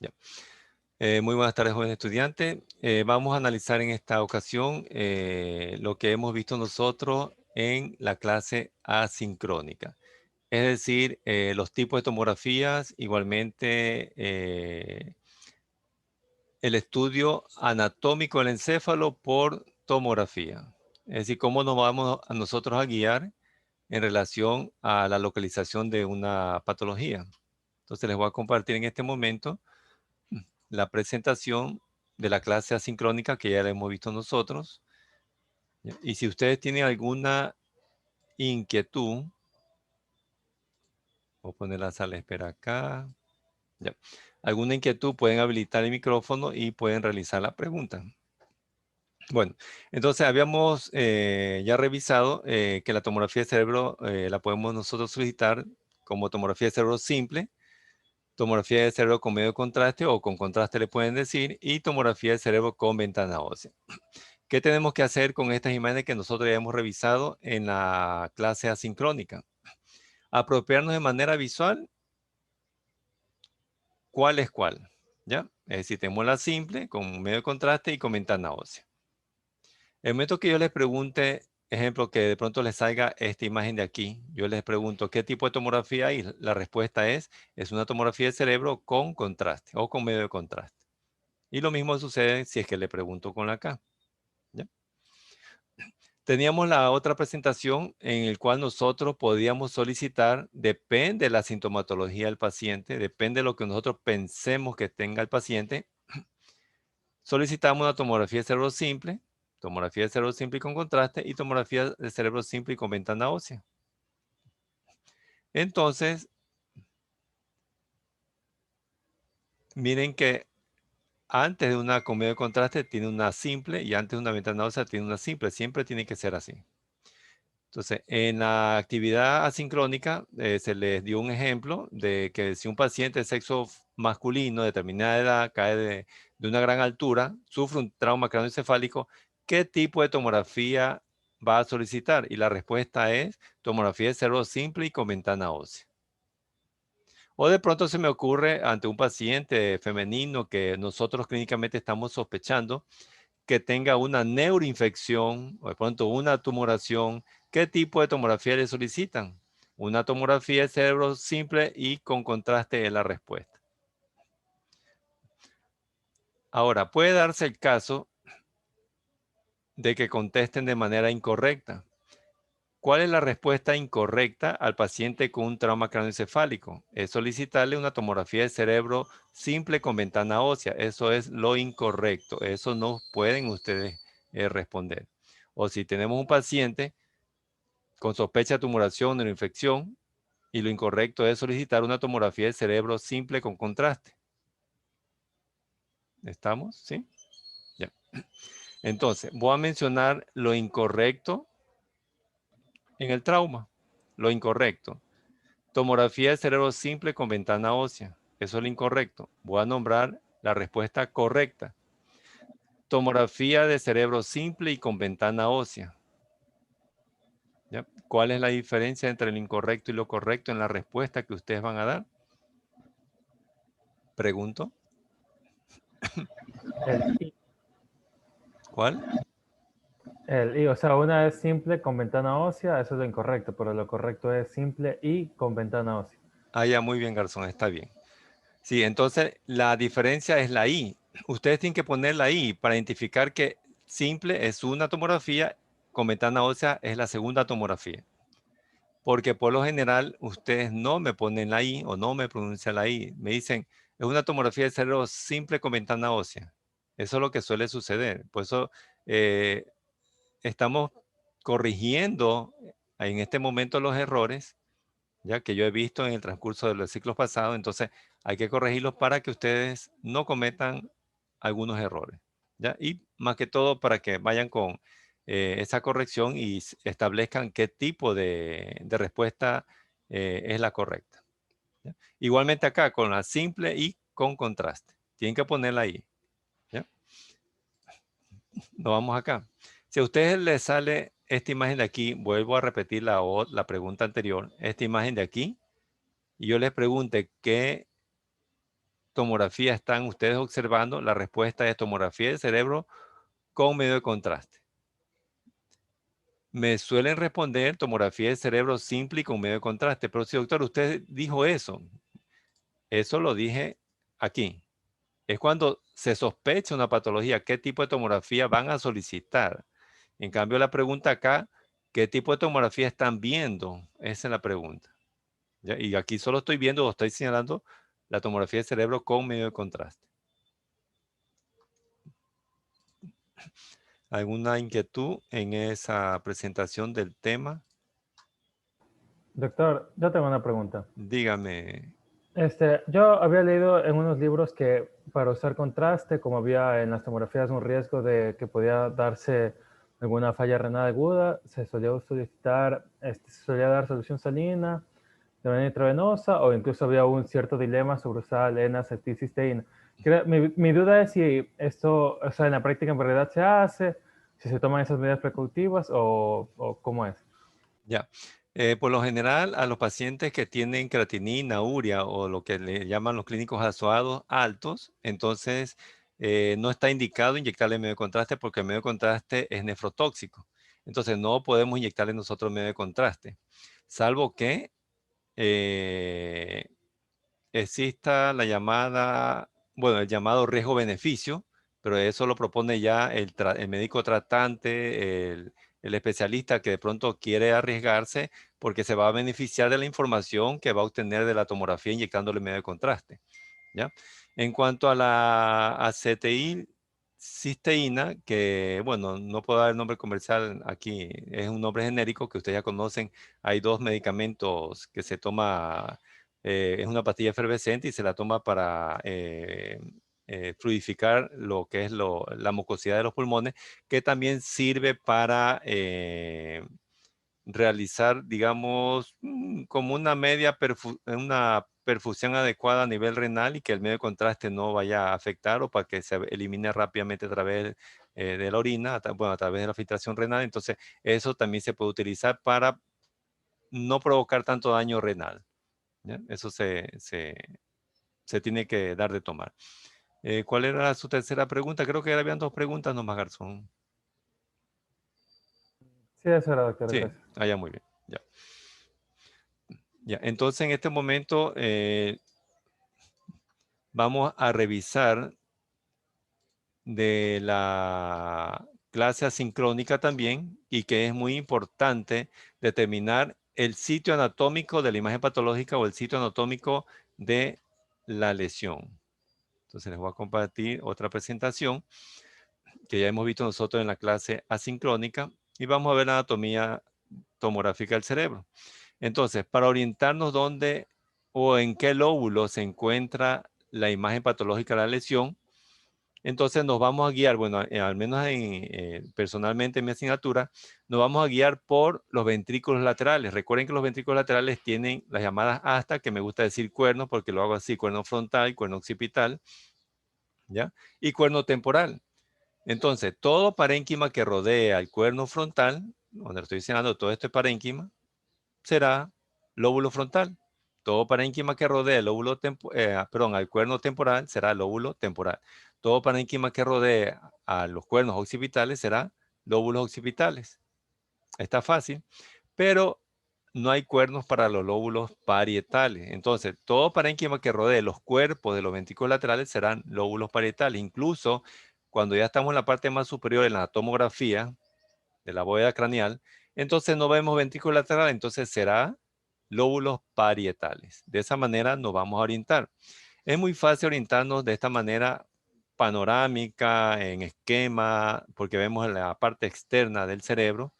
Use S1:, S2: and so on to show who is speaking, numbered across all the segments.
S1: Ya. Muy buenas tardes, jóvenes estudiantes. Vamos a analizar en esta ocasión lo que hemos visto nosotros en la clase asincrónica. Es decir, los tipos de tomografías, igualmente el estudio anatómico del encéfalo por tomografía. Es decir, cómo nos vamos a nosotros a guiar en relación a la localización de una patología. Entonces les voy a compartir en este momento la presentación de la clase asincrónica que ya la hemos visto nosotros. Y si ustedes tienen alguna inquietud, voy a poner la sala de espera acá. Ya. Alguna inquietud, pueden habilitar el micrófono y pueden realizar la pregunta. Bueno, entonces habíamos ya revisado que la tomografía de cerebro la podemos nosotros solicitar como tomografía de cerebro simple, tomografía de cerebro con medio contraste o con contraste le pueden decir, y tomografía de cerebro con ventana ósea. ¿Qué tenemos que hacer con estas imágenes que nosotros ya hemos revisado en la clase asincrónica? Apropiarnos de manera visual cuál es cuál, ¿ya? Es decir, tenemos la simple con medio contraste y con ventana ósea. El momento que yo les pregunte, ejemplo, que de pronto les salga esta imagen de aquí, yo les pregunto, ¿qué tipo de tomografía hay? La respuesta es una tomografía de cerebro con contraste o con medio de contraste. Y lo mismo sucede si es que le pregunto con la K, ¿ya? Teníamos la otra presentación en el cual nosotros podíamos solicitar, depende de la sintomatología del paciente, depende de lo que nosotros pensemos que tenga el paciente, solicitamos una tomografía de cerebro simple y con contraste y tomografía de cerebro simple y con ventana ósea. Entonces, miren que antes de una con medio de contraste tiene una simple y antes de una ventana ósea tiene una simple. Siempre tiene que ser así. Entonces, en la actividad asincrónica se les dio un ejemplo de que si un paciente de sexo masculino de determinada edad cae de una gran altura, sufre un trauma craneoencefálico, ¿qué tipo de tomografía va a solicitar? Y la respuesta es tomografía de cerebro simple y con ventana ósea. O de pronto se me ocurre ante un paciente femenino que nosotros clínicamente estamos sospechando que tenga una neuroinfección o de pronto una tumoración, ¿qué tipo de tomografía le solicitan? Una tomografía de cerebro simple y con contraste es la respuesta. Ahora, puede darse el caso de que contesten de manera incorrecta. ¿Cuál es la respuesta incorrecta al paciente con un trauma craneoencefálico? Es solicitarle una tomografía de cerebro simple con ventana ósea. Eso es lo incorrecto. Eso no pueden ustedes responder. O si tenemos un paciente con sospecha de tumoración o neuroinfección, y lo incorrecto es solicitar una tomografía de cerebro simple con contraste. ¿Estamos? ¿Sí? Ya. Entonces, voy a mencionar lo incorrecto en el trauma. Lo incorrecto. Tomografía de cerebro simple con ventana ósea. Eso es lo incorrecto. Voy a nombrar la respuesta correcta. Tomografía de cerebro simple y con ventana ósea. ¿Ya? ¿Cuál es la diferencia entre lo incorrecto y lo correcto en la respuesta que ustedes van a dar? Pregunto.
S2: El I.
S1: ¿Cuál?
S2: El I, o sea, una es simple con ventana ósea, eso es lo incorrecto, pero lo correcto es simple y con ventana ósea.
S1: Ah, ya, muy bien, Garzón, está bien. Sí, entonces la diferencia es la I. Ustedes tienen que poner la I para identificar que simple es una tomografía, con ventana ósea es la segunda tomografía. Porque por lo general ustedes no me ponen la I o no me pronuncian la I. Me dicen, es una tomografía de cerebro simple con ventana ósea. Eso es lo que suele suceder. Por eso eh, estamos corrigiendo en este momento los errores, ya que yo he visto en el transcurso de los ciclos pasados. Entonces hay que corregirlos para que ustedes no cometan algunos errores, ¿ya? Y más que todo para que vayan con esa corrección y establezcan qué tipo de respuesta es la correcta, ¿ya? Igualmente acá con la simple y con contraste. Tienen que ponerla ahí, ¿ya? Nos vamos acá. Si a ustedes les sale esta imagen de aquí, vuelvo a repetir la pregunta anterior, esta imagen de aquí, y yo les pregunte qué tomografía están ustedes observando? La respuesta es tomografía del cerebro con medio de contraste. Me suelen responder tomografía del cerebro simple y con medio de contraste. Pero si, doctor, usted dijo eso lo dije aquí. Es cuando se sospecha una patología, ¿qué tipo de tomografía van a solicitar? En cambio, la pregunta acá, ¿qué tipo de tomografía están viendo? Esa es la pregunta. ¿Ya? Y aquí solo estoy viendo o estoy señalando la tomografía del cerebro con medio de contraste. ¿Alguna inquietud en esa presentación del tema?
S2: Doctor, yo tengo una pregunta.
S1: Dígame.
S2: Yo había leído en unos libros que para usar contraste, como había en las tomografías un riesgo de que podía darse alguna falla renal aguda, se solía solicitar, se solía dar solución salina de manera intravenosa o incluso había un cierto dilema sobre usar N-acetilcisteína. Mi duda es si esto, o sea, en la práctica en realidad se hace, si se toman esas medidas precautivas o cómo es.
S1: Ya. Por lo general, a los pacientes que tienen creatinina, urea o lo que le llaman los clínicos asociados altos, entonces no está indicado inyectarle medio de contraste porque el medio de contraste es nefrotóxico. Entonces no podemos inyectarle nosotros medio de contraste, salvo que exista la llamada, bueno, el llamado riesgo-beneficio, pero eso lo propone ya el médico tratante, el especialista que de pronto quiere arriesgarse porque se va a beneficiar de la información que va a obtener de la tomografía inyectándole medio de contraste, ¿ya? En cuanto a la ACTI cisteína, que bueno, no puedo dar el nombre comercial aquí, es un nombre genérico que ustedes ya conocen. Hay dos medicamentos que se toma, es una pastilla efervescente y se la toma para fluidificar lo que es la mucosidad de los pulmones, que también sirve para realizar, digamos, como una perfusión adecuada a nivel renal y que el medio de contraste no vaya a afectar o para que se elimine rápidamente a través de la orina, bueno, a través de la filtración renal. Entonces, eso también se puede utilizar para no provocar tanto daño renal, ¿ya? Eso se tiene que dar de tomar. ¿Cuál era su tercera pregunta? Creo que habían dos preguntas nomás, Garzón.
S2: Sí, eso era, doctor,
S1: Sí,
S2: gracias.
S1: allá muy bien. Ya. Ya. Entonces, en este momento vamos a revisar de la clase asincrónica también, y que es muy importante determinar el sitio anatómico de la imagen patológica o el sitio anatómico de la lesión. Entonces les voy a compartir otra presentación que ya hemos visto nosotros en la clase asincrónica y vamos a ver la anatomía tomográfica del cerebro. Entonces, para orientarnos dónde o en qué lóbulo se encuentra la imagen patológica de la lesión, entonces nos vamos a guiar, bueno, al menos personalmente en mi asignatura, nos vamos a guiar por los ventrículos laterales. Recuerden que los ventrículos laterales tienen las llamadas astas, que me gusta decir cuernos porque lo hago así: cuerno frontal, cuerno occipital, ¿ya? Y cuerno temporal. Entonces, todo parénquima que rodea el cuerno frontal, donde estoy señalando todo esto es parénquima, será lóbulo frontal. Todo parénquima que rodee el al cuerno temporal será lóbulo temporal. Todo parénquima que rodee a los cuernos occipitales será lóbulos occipitales. Está fácil, pero no hay cuernos para los lóbulos parietales. Entonces, todo parénquima que rodee los cuerpos de los ventrículos laterales serán lóbulos parietales. Incluso cuando ya estamos en la parte más superior en la tomografía de la bóveda craneal, entonces no vemos ventrículo lateral, entonces será lóbulos parietales. De esa manera nos vamos a orientar. Es muy fácil orientarnos de esta manera panorámica, en esquema, porque vemos la parte externa del cerebro,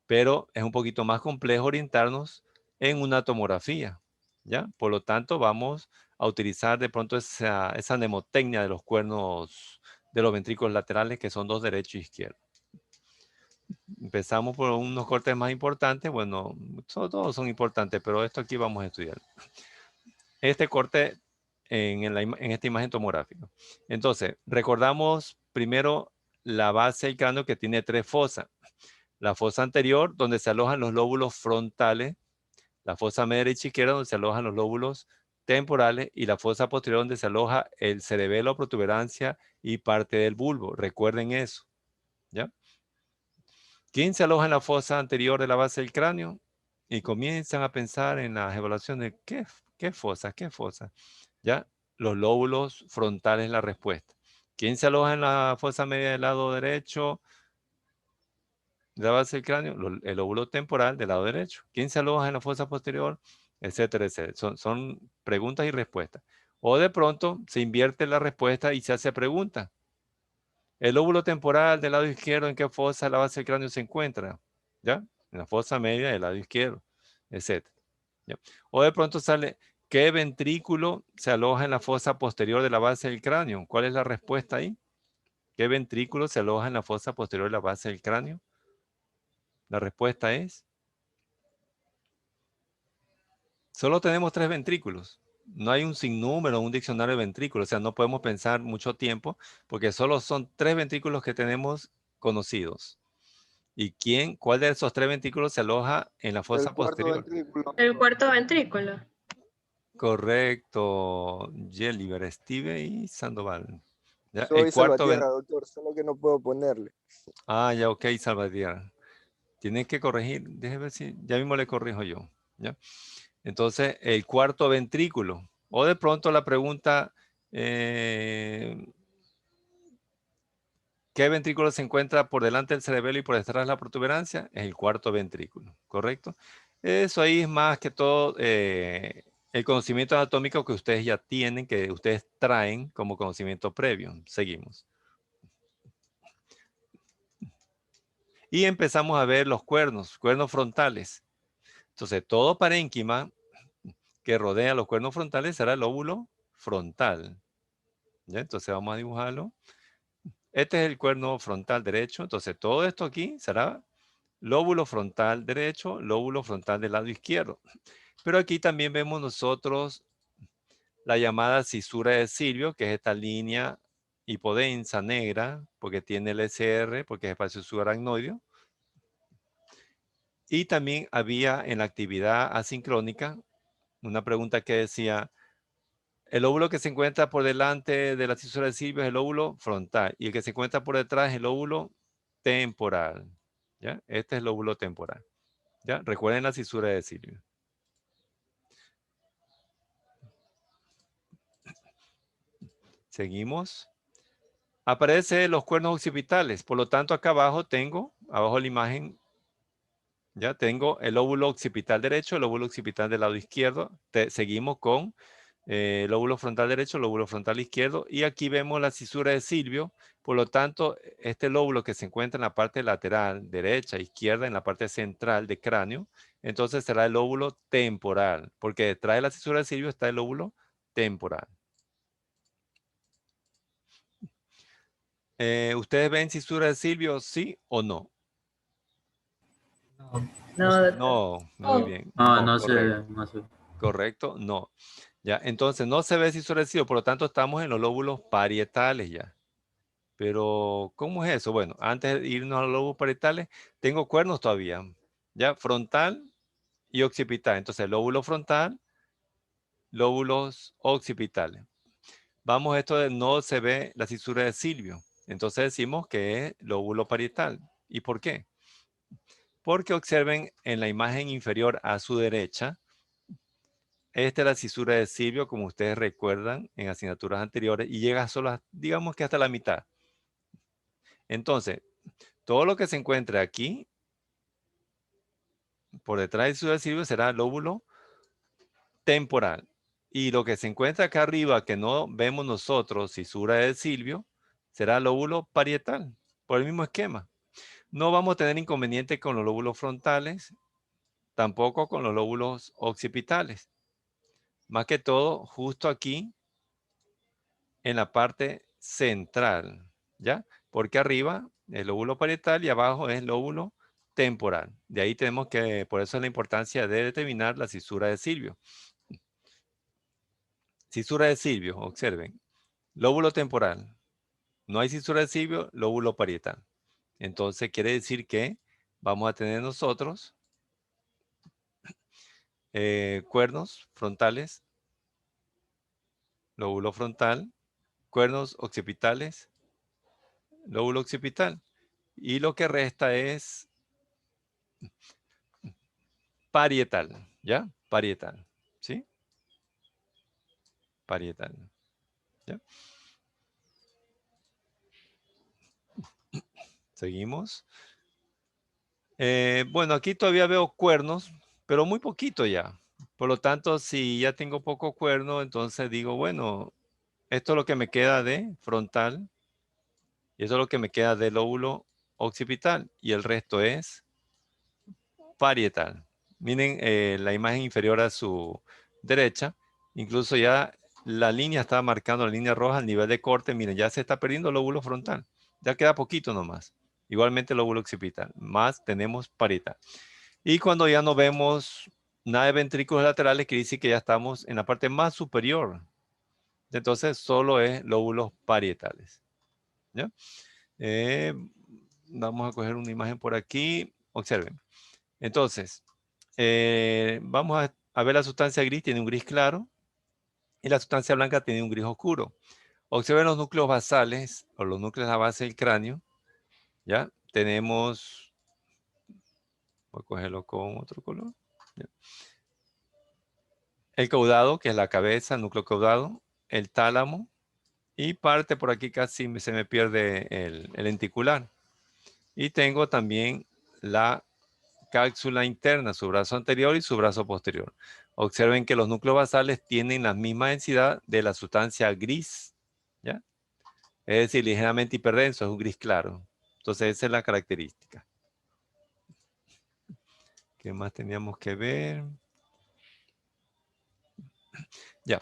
S1: pero es un poquito más complejo orientarnos en una tomografía, ¿ya? Por lo tanto, vamos a utilizar de pronto esa mnemotecnia de los cuernos de los ventrículos laterales, que son dos, derecho e izquierdo. Empezamos por unos cortes más importantes. Bueno, todos son importantes, pero esto aquí vamos a estudiar. Este corte en esta imagen tomográfica. Entonces, recordamos primero la base del cráneo, que tiene tres fosas. La fosa anterior, donde se alojan los lóbulos frontales. La fosa media, derecha e izquierda, donde se alojan los lóbulos temporales y la fosa posterior donde se aloja el cerebelo, protuberancia y parte del bulbo. Recuerden eso, ¿ya? ¿Quién se aloja en la fosa anterior de la base del cráneo? Y comienzan a pensar en las evaluaciones de qué fosa, qué fosa. ¿Ya? Los lóbulos frontales, la respuesta. ¿Quién se aloja en la fosa media del lado derecho de la base del cráneo? El lóbulo temporal del lado derecho. ¿Quién se aloja en la fosa posterior? Etcétera, etcétera. Son preguntas y respuestas. O de pronto se invierte la respuesta y se hace pregunta. El lóbulo temporal del lado izquierdo, ¿en qué fosa de la base del cráneo se encuentra? ¿Ya? En la fosa media del lado izquierdo, etcétera. ¿Ya? O de pronto sale, ¿qué ventrículo se aloja en la fosa posterior de la base del cráneo? ¿Cuál es la respuesta ahí? ¿Qué ventrículo se aloja en la fosa posterior de la base del cráneo? La respuesta es, solo tenemos 3 ventrículos. No hay un sinnúmero, un diccionario de ventrículos. O sea, no podemos pensar mucho tiempo porque solo son 3 ventrículos que tenemos conocidos. ¿Y cuál de esos 3 ventrículos se aloja en la
S3: El
S1: fosa
S3: cuarto
S1: posterior?
S3: ventrículo.
S4: El cuarto ventrículo.
S1: Correcto. Jelliver, Steve y Sandoval. ¿Ya? El
S3: Soy
S1: cuarto
S3: Salvatierra, doctor, solo que no puedo ponerle.
S1: Ya, ok, Salvatierra. Tienen que corregir. Déjeme ver si ya mismo le corrijo yo. ¿Ya? Entonces, el cuarto ventrículo. O de pronto la pregunta, ¿qué ventrículo se encuentra por delante del cerebelo y por detrás de la protuberancia? Es el cuarto ventrículo, ¿correcto? Eso ahí es más que todo el conocimiento anatómico que ustedes ya tienen, que ustedes traen como conocimiento previo. Seguimos. Y empezamos a ver los cuernos frontales. Entonces, todo parénquima que rodea los cuernos frontales será el lóbulo frontal. ¿Ya? Entonces vamos a dibujarlo. Este es el cuerno frontal derecho. Entonces, todo esto aquí será lóbulo frontal derecho, lóbulo frontal del lado izquierdo. Pero aquí también vemos nosotros la llamada cisura de Silvio, que es esta línea hipodensa negra, porque tiene el SR, porque es espacio subaracnoideo. Y también había en la actividad asincrónica una pregunta que decía, el lóbulo que se encuentra por delante de la cisura de Silvio es el lóbulo frontal y el que se encuentra por detrás es el lóbulo temporal. ¿Ya? Este es el lóbulo temporal. ¿Ya? Recuerden la cisura de Silvio. Seguimos. Aparecen los cuernos occipitales. Por lo tanto, acá abajo tengo, abajo de la imagen, ya tengo el lóbulo occipital derecho, el lóbulo occipital del lado izquierdo. Seguimos con lóbulo frontal derecho, lóbulo frontal izquierdo. Y aquí vemos la cisura de Silvio. Por lo tanto, este lóbulo que se encuentra en la parte lateral, derecha, izquierda, en la parte central del cráneo, entonces será el lóbulo temporal, porque detrás de la cisura de Silvio está el lóbulo temporal. ¿Ustedes ven cisura de Silvio, sí o no?
S4: No, doctor.
S1: No, muy bien.
S5: No,
S1: No,
S5: no sé,
S1: correcto.
S5: no sé.
S1: Correcto, no. Ya, entonces no se ve cisura de Silvio, por lo tanto estamos en los lóbulos parietales ya. Pero, ¿cómo es eso? Bueno, antes de irnos a los lóbulos parietales, tengo cuernos todavía. Ya, frontal y occipital. Entonces, lóbulo frontal, lóbulos occipitales. Vamos, esto de no se ve la cisura de Silvio. Entonces decimos que es lóbulo parietal. ¿Y por qué? Porque observen en la imagen inferior a su derecha, esta es la cisura de Silvio, como ustedes recuerdan en asignaturas anteriores, y llega solo, digamos que hasta la mitad. Entonces, todo lo que se encuentre aquí, por detrás de cisura de Silvio, será lóbulo temporal. Y lo que se encuentra acá arriba, que no vemos nosotros, cisura de Silvio, será lóbulo parietal, por el mismo esquema. No vamos a tener inconveniente con los lóbulos frontales, tampoco con los lóbulos occipitales. Más que todo, justo aquí, en la parte central, ¿ya? Porque arriba es lóbulo parietal y abajo es lóbulo temporal. De ahí tenemos que, por eso es la importancia de determinar la cisura de Silvio. Cisura de Silvio, observen. Lóbulo temporal. No hay cisura de Silvio, lóbulo parietal. Entonces quiere decir que vamos a tener nosotros cuernos frontales lóbulo frontal, cuernos occipitales, lóbulo occipital. Y lo que resta es parietal, ¿ya? Parietal, ¿sí? Parietal, ¿ya? Seguimos. Bueno, aquí todavía veo cuernos, pero muy poquito ya. Por lo tanto, si ya tengo poco cuerno, entonces digo, bueno, esto es lo que me queda de frontal y eso es lo que me queda de lóbulo occipital y el resto es parietal. Miren la imagen inferior a su derecha, incluso ya la línea está marcando la línea roja al nivel de corte. Miren, ya se está perdiendo el lóbulo frontal. Ya queda poquito nomás. Igualmente el lóbulo occipital. Más tenemos parietal. Y cuando ya no vemos nada de ventrículos laterales, quiere decir que ya estamos en la parte más superior. Entonces solo es lóbulos parietales. ¿Ya? Vamos a coger una imagen por aquí. Observen. Entonces, vamos a ver la sustancia gris, tiene un gris claro. Y la sustancia blanca tiene un gris oscuro. Observen los núcleos basales o los núcleos a base del cráneo. ¿Ya? Tenemos, voy a cogerlo con otro color. ¿Ya? El caudado, que es la cabeza, el núcleo caudado, el tálamo, y parte por aquí casi se me pierde el lenticular. Y tengo también la cápsula interna, su brazo anterior y su brazo posterior. Observen que los núcleos basales tienen la misma densidad de la sustancia gris, ¿ya? Es decir, ligeramente hiperdenso, es un gris claro. Entonces esa es la característica. ¿Qué más teníamos que ver? Ya.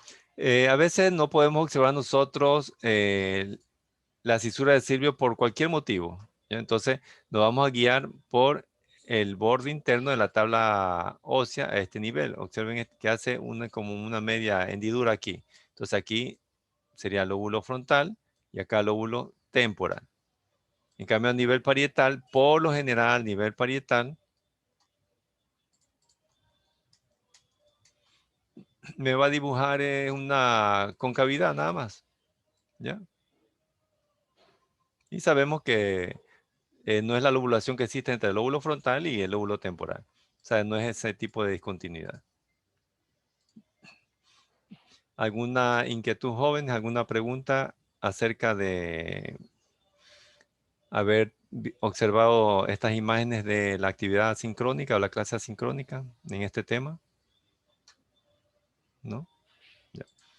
S1: A veces no podemos observar nosotros la cisura de Silvio por cualquier motivo, ¿ya? Entonces nos vamos a guiar por el borde interno de la tabla ósea a este nivel. Observen que hace como una media hendidura aquí. Entonces aquí sería lóbulo frontal y acá lóbulo temporal. En cambio a nivel parietal, por lo general, nivel parietal, me va a dibujar una concavidad nada más, ¿ya? Y sabemos que no es la lobulación que existe entre el lóbulo frontal y el lóbulo temporal. O sea, no es ese tipo de discontinuidad. ¿Alguna inquietud, jóvenes? ¿Alguna pregunta acerca de haber observado estas imágenes de la actividad asincrónica o la clase asincrónica en este tema? ¿No?